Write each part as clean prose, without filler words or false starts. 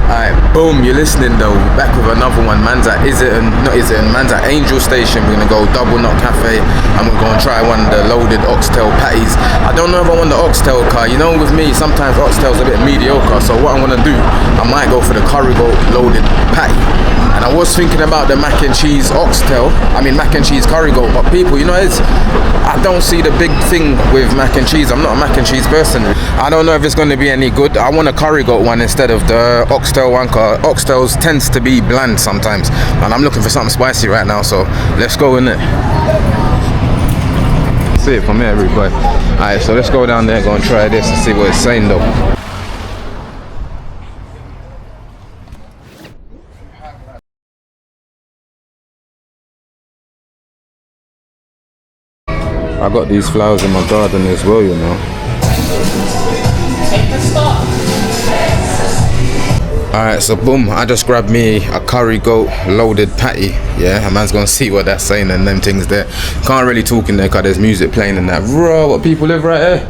Alright, boom, you're listening though. Back with another one. Man's at man's at Angel Station. We're gonna go Double Knot Cafe. I'm gonna go and try one of the loaded oxtail patties. I don't know if I want the oxtail car. You know, with me, sometimes oxtail's a bit mediocre. So what I'm gonna do, I might go for the curry goat loaded patty. And I was thinking about the mac and cheese mac and cheese curry goat. But people, you know, I don't see the big thing with mac and cheese. I'm not a mac and cheese person. I don't know if it's gonna be any good. I want a curry goat one instead of the oxtail one, cause oxtails tends to be bland sometimes, and I'm looking for something spicy right now, so let's go in it. See it from here, everybody. Alright, so let's go down there, go and try this and see what it's saying though. I got these flowers in my garden as well, you know. Alright, so boom, I just grabbed me a curry goat loaded patty. Yeah, a man's gonna see what that's saying and them things there. Can't really talk in there because there's music playing and that. Bro, what people live right here.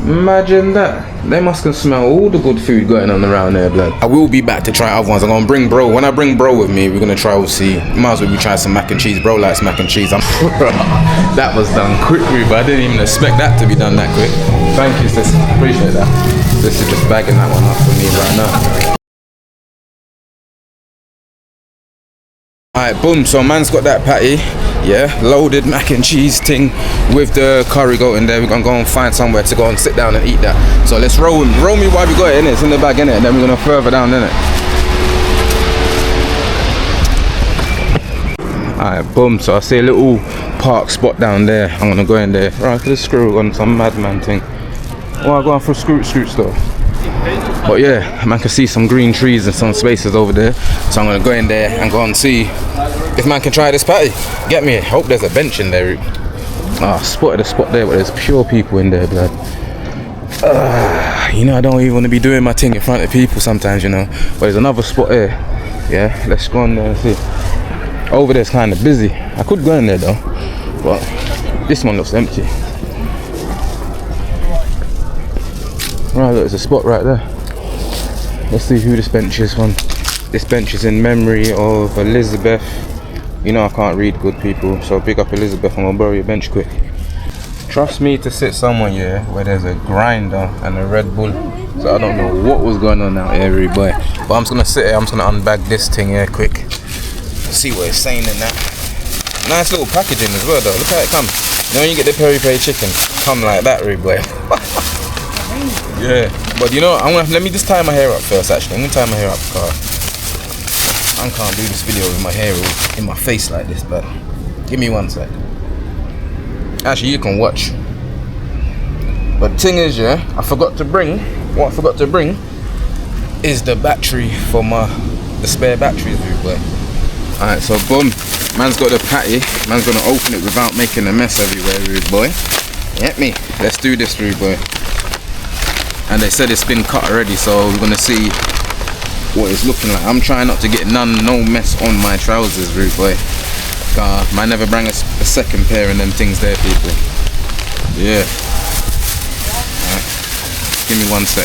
Imagine that. They must can smell all the good food going on around there, blood. I will be back to try other ones. I'm gonna bring bro. When I bring bro with me, we're gonna try, might as well be trying some mac and cheese. Bro likes mac and cheese. That was done quickly, but I didn't even expect that to be done that quick. Thank you, sis. Appreciate that. This is just bagging that one up for me right now. Alright, boom, so man's got that patty, yeah, loaded mac and cheese thing with the curry goat in there. We're gonna go and find somewhere to go and sit down and eat that. So let's roll me while we got it, innit? It's in the bag, innit? And then we're gonna further down, innit? Alright, boom, so I see a little park spot down there. I'm gonna go in there. Right, let's screw on some madman thing. Oh, I'm going for scoots though. But yeah, man can see some green trees and some spaces over there. So I'm gonna go in there and go and see if man can try this patty. Get me, hope there's a bench in there. Spotted a spot there, but there's pure people in there, blood. You know, I don't even want to be doing my thing in front of people sometimes, you know. But there's another spot here. Yeah, let's go in there and see. Over there's kind of busy. I could go in there though, but this one looks empty. Right, look, there's a spot right there. Let's see who this bench is from. This bench is in memory of Elizabeth. You know I can't read, good people, so big up Elizabeth. I'm gonna borrow your bench quick. Trust me to sit somewhere here where there's a grinder and a Red Bull. So I don't know what was going on out here, everybody. But I'm just gonna sit here, I'm just gonna unbag this thing here quick. See what it's saying in that. Nice little packaging as well though, look how it comes. You know when you get the peri-peri chicken, come like that, everybody. Yeah, but you know, let me just tie my hair up first. Actually, I'm gonna tie my hair up because I can't do this video with my hair in my face like this. But give me 1 sec. Actually, you can watch. But the thing is, yeah, what I forgot to bring is the battery for the spare batteries, rude boy. Alright, so boom, man's got the patty. Man's gonna open it without making a mess everywhere, rude boy. Get me? Let's do this, rude boy. And they said it's been cut already, so we're gonna see what it's looking like. I'm trying not to get no mess on my trousers, rude boy. Man never bring a second pair and them things there, people. Yeah. Alright. Give me 1 sec.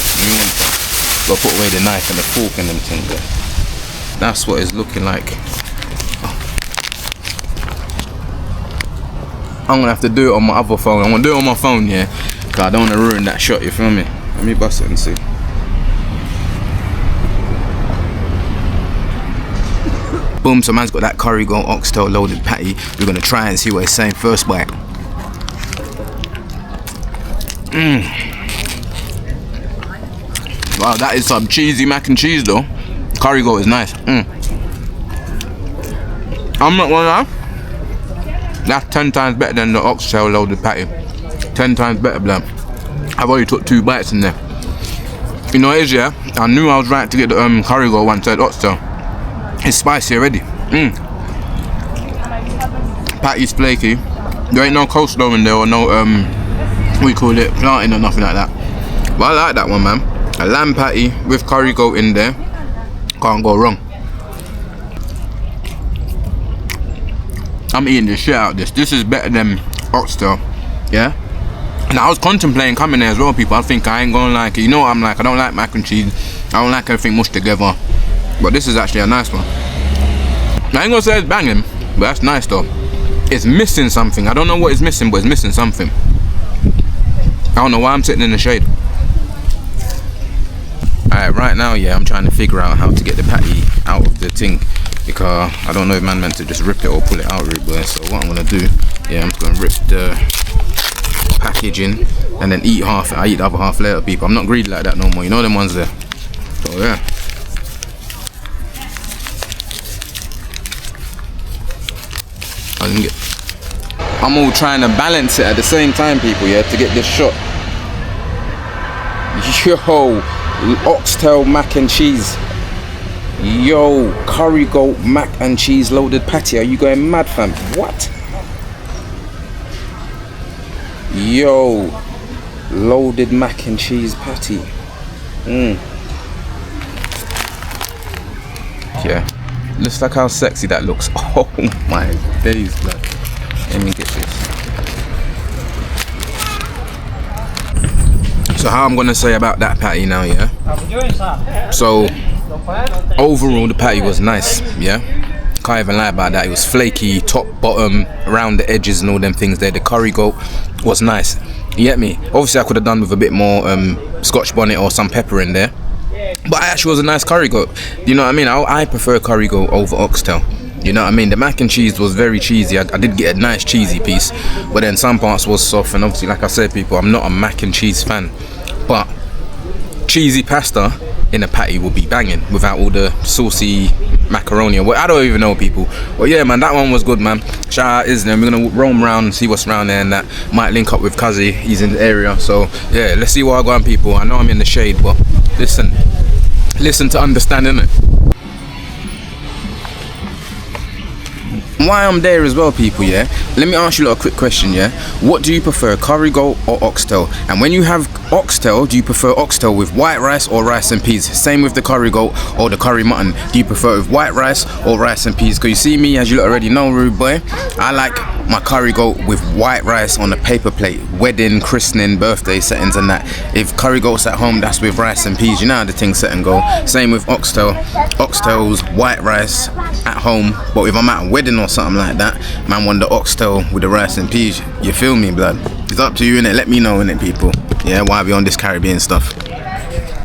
Gotta put away the knife and the fork and them things there. That's what it's looking like. I'm gonna have to do it on my other phone. I'm gonna do it on my phone, yeah. Cause I don't wanna ruin that shot, you feel me? Let me bust it and see. Boom, so man's got that curry goat oxtail loaded patty. We're gonna try and see what it's saying first bite. Wow, that is some cheesy mac and cheese though. Curry goat is nice. I'm not gonna lie, that's 10 times better than the oxtail loaded patty. 10 times better, blood. I've already took 2 bites in there. You know what it is, yeah? I knew I was right to get the curry goat one to the oxtail. It's spicy already. Patty's flaky. There ain't no coleslaw in there or no we call it plantain or nothing like that. But I like that one, man. A lamb patty with curry goat in there. Can't go wrong. I'm eating the shit out of this. This is better than oxtail. Yeah? And I was contemplating coming there as well, people. I think I ain't gonna like it. You know what I'm like? I don't like mac and cheese. I don't like everything mushed together. But this is actually a nice one. I ain't gonna say it's banging, but that's nice though. It's missing something. I don't know what it's missing, but it's missing something. I don't know why I'm sitting in the shade. Alright, right now, yeah, I'm trying to figure out how to get the patty out of the thing, because I don't know if man meant to just rip it or pull it out, rude boy. So what I'm gonna do, yeah, I'm just gonna rip the packaging and then eat half. I eat the other half later, people. I'm not greedy like that no more. You know them ones there. So yeah. I'm all trying to balance it at the same time, people, yeah, to get this shot. Yo, oxtail mac and cheese. Yo, curry goat mac and cheese loaded patty. Are you going mad, fam? What? Yo, loaded mac and cheese patty. Yeah, looks like how sexy that looks. Oh my days, blood. Let me get this. So how I'm gonna say about that patty now, yeah? So overall the patty was nice, yeah? Can't even lie about that. It was flaky, top, bottom, around the edges and all them things there. The curry goat was nice. You get me? Obviously I could have done with a bit more scotch bonnet or some pepper in there. But it actually was a nice curry goat. You know what I mean? I prefer curry goat over oxtail. You know what I mean? The mac and cheese was very cheesy. I did get a nice cheesy piece, but then some parts was soft. And obviously, like I said, people, I'm not a mac and cheese fan, but cheesy pasta in a patty will be banging without all the saucy macaroni or what. I don't even know, people. But yeah, man, that one was good, man. Shout out Islington. We're gonna roam around and see what's around there, and that might link up with Kazi. He's in the area, so yeah, let's see what I got, people. I know I'm in the shade, but listen to understand, innit? Why I'm there as well, people, yeah, let me ask you a quick question, yeah. What do you prefer, curry goat or oxtail? And when you have oxtail, do you prefer oxtail with white rice or rice and peas? Same with the curry goat or the curry mutton. Do you prefer with white rice or rice and peas? Because you see me, as you already know, rude boy, I like my curry goat with white rice on a paper plate. Wedding, christening, birthday settings and that. If curry goat's at home, that's with rice and peas. You know how the things set and go. Same with oxtail. Oxtail's white rice at home, but if I'm at a wedding or something like that, man, want the oxtail with the rice and peas. You feel me, blood? It's up to you, innit? Let me know, innit, people? Yeah, why we on this Caribbean stuff.